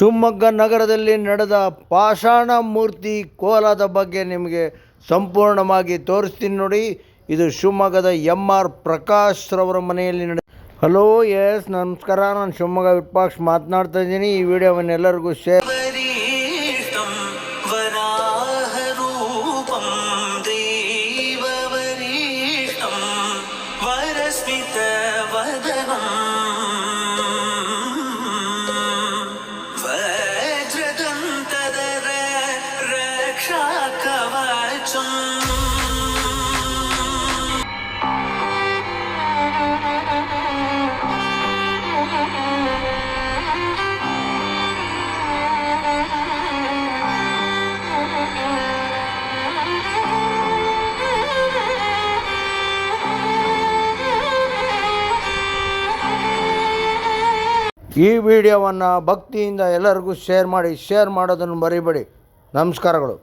ಶಿವಮೊಗ್ಗ ನಗರದಲ್ಲಿ ನಡೆದ ಪಾಷಾಣ ಮೂರ್ತಿ ಕೋಲದ ಬಗ್ಗೆ ನಿಮಗೆ ಸಂಪೂರ್ಣವಾಗಿ ತೋರಿಸ್ತೀನಿ ನೋಡಿ. ಇದು ಶಿವಮೊಗ್ಗದ MR ಪ್ರಕಾಶ್ ರವರ ಮನೆಯಲ್ಲಿ ಹಲೋ ಎಸ್ ನಮಸ್ಕಾರ, ನಾನು ಶಿವಮೊಗ್ಗ ವಿಟ್ಪಾಕ್ಷ್ ಮಾತನಾಡ್ತಾ ಇದ್ದೀನಿ. ಈ ವಿಡಿಯೋವನ್ನು ಎಲ್ಲರಿಗೂ ಶೇರ್ ಈ ವಿಡಿಯೋವನ್ನು ಭಕ್ತಿಯಿಂದ ಎಲ್ಲರಿಗೂ ಶೇರ್ ಮಾಡೋದನ್ನು ಮರಿಬೇಡಿ. ನಮಸ್ಕಾರಗಳು.